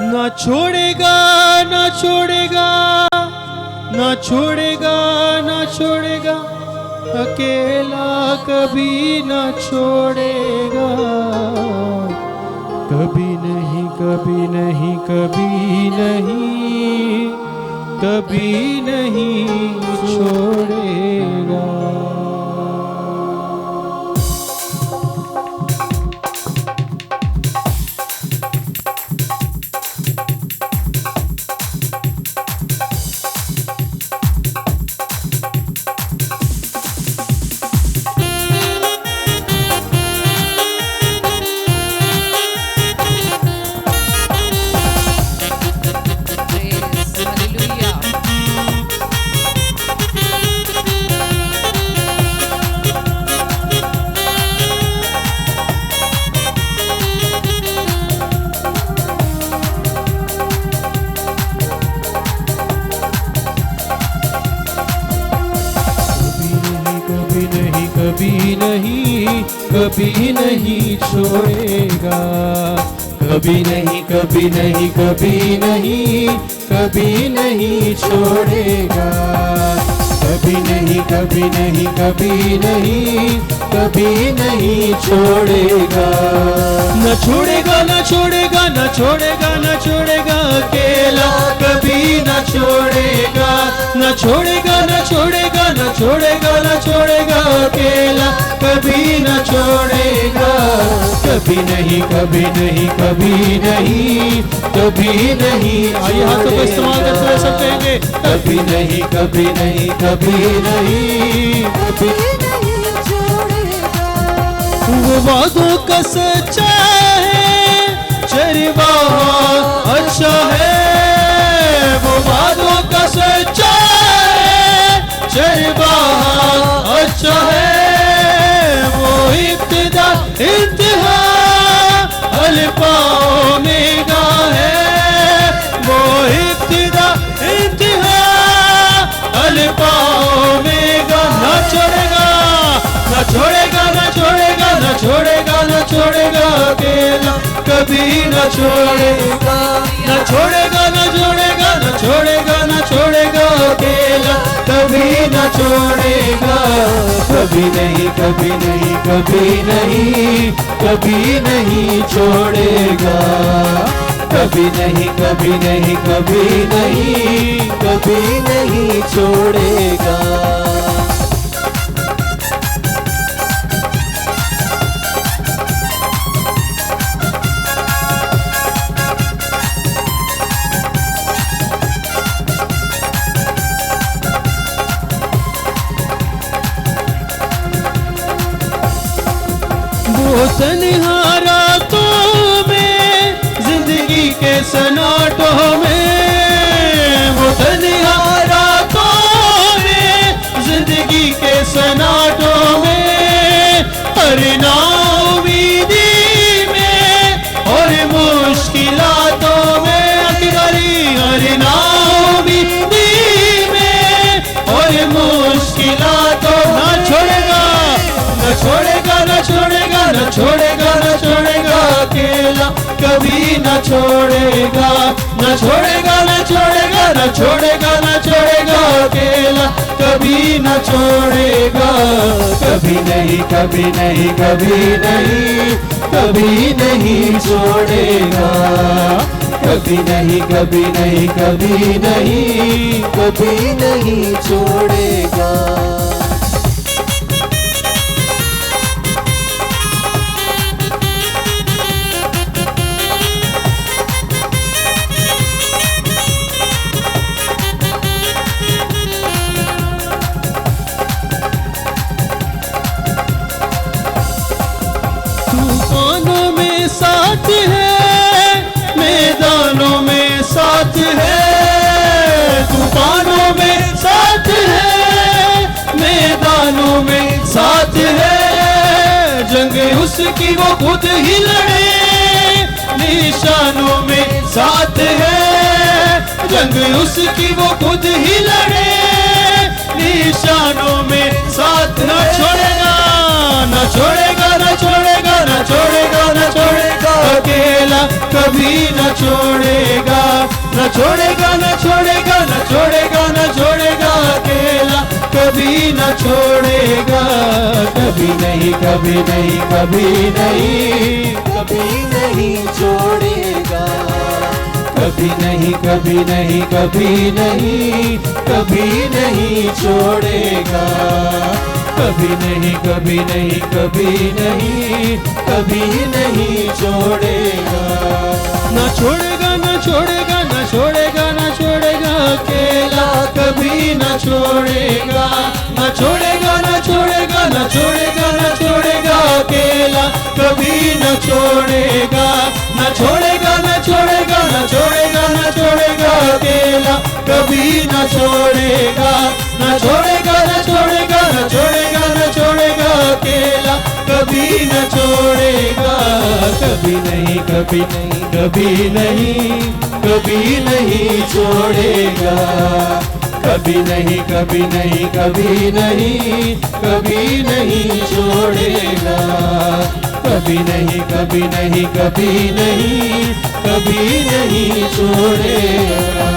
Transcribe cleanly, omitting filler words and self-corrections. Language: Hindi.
ना छोड़ेगा ना छोड़ेगा ना छोड़ेगा ना छोड़ेगा, अकेला कभी ना छोड़ेगा। कभी नहीं कभी नहीं कभी नहीं कभी नहीं छोड़ेगा। कभी नहीं कभी नहीं छोड़ेगा। कभी नहीं कभी नहीं कभी नहीं कभी नहीं छोड़ेगा। कभी नहीं कभी नहीं कभी नहीं कभी नहीं छोड़ेगा। न छोड़ेगा न छोड़ेगा न छोड़ेगा न छोड़ेगा, अकेला कभी न छोड़ेगा। न छोड़ेगा न छोड़ेगा न छोड़ेगा न छोड़ेगा, अकेला कभी न छोड़ेगा। कभी नहीं कभी नहीं कभी नहीं कभी नहीं। आइए हाथों का इस्तेमाल करते हुए सब कहेंगे, कभी नहीं कभी नहीं कभी नहीं कभी नहीं छोड़ेगा। वो वादों का सच्चा है, चरवाहा अच्छा है। वो वादों का सच्चा है, चरवाहा अच्छा है। वो इब्तिदा इंतहा अल्फा ओमेगा है। वो इब्तिदा इंतहा अल्फा ओमेगा। न छोड़ेगा न छोड़ेगा न छोड़ेगा न छोड़ेगा न छोड़ेगा, अकेला कभी न छोड़ेगा। न छोड़ेगा न छोड़ेगा न छोड़ेगा न छोड़ेगा, अकेला कभी न छोड़ेगा। कभी नहीं कभी नहीं कभी नहीं कभी नहीं छोड़ेगा। कभी नहीं कभी नहीं कभी नहीं कभी नहीं छोड़ेगा। वो तन्हा रातों में जिंदगी के सन्नाटों में। वो तन्हा रातों में जिंदगी के सन्नाटों में। हर नाउमीदी में और मुश्किलातों में, अकेली हर नाउमीदी में और मुश्किलातों। न छोड़ेगा न छोड़ेगा न छोड़ेगा न छोड़ेगा न छोड़ेगा, अकेला कभी न छोड़ेगा। न छोड़ेगा न छोड़ेगा न छोड़ेगा न छोड़ेगा, अकेला कभी न छोड़ेगा। कभी नहीं कभी नहीं कभी नहीं कभी नहीं छोड़ेगा। कभी नहीं कभी नहीं कभी नहीं कभी नहीं छोड़ेगा। तूफानों में साथ है, मैदानों में साथ है। तूफानों में साथ है, मैदानों में साथ है। जंग उसकी वो खुद ही लड़े, निशानों में साथ है। जंग उसकी वो खुद ही लड़े, निशानों में साथ। न छोड़ेगा न छोड़ेगा न छोड़ेगा न छोड़ेगा न छोड़ेगा, अकेला कभी न छोड़ेगा, न छोड़ेगा, न छोड़ेगा, न छोड़ेगा, न छोड़ेगा अकेला, कभी न छोड़ेगा। कभी नहीं, कभी नहीं, कभी नहीं, कभी नहीं छोड़ेगा, कभी नहीं, कभी नहीं, कभी नहीं, कभी नहीं छोड़ेगा। कभी नहीं, कभी नहीं, कभी नहीं, कभी नहीं छोड़ेगा। न छोड़ेगा, न छोड़ेगा, न छोड़ेगा, न छोड़ेगा अकेला, कभी न छोड़ेगा। न छोड़ेगा, न छोड़ेगा, न छोड़ेगा, न छोड़ेगा अकेला, कभी न छोड़ेगा। न छोड़ेगा, न छोड़ेगा, न छोड़ेगा, न छोड़ेगा अकेला, कभी न छोड़ेगा। न छोड़ेगा, न छोड़ेगा, न छोड़ेगा, न छोड़ेगा अकेला, कभी न छोड़ेगा। कभी नहीं, कभी नहीं, कभी नहीं, कभी नहीं छोड़ेगा। कभी नहीं, कभी नहीं, कभी नहीं, कभी नहीं छोड़ेगा। कभी नहीं, कभी नहीं, कभी नहीं, कभी नहीं छोड़ेगा।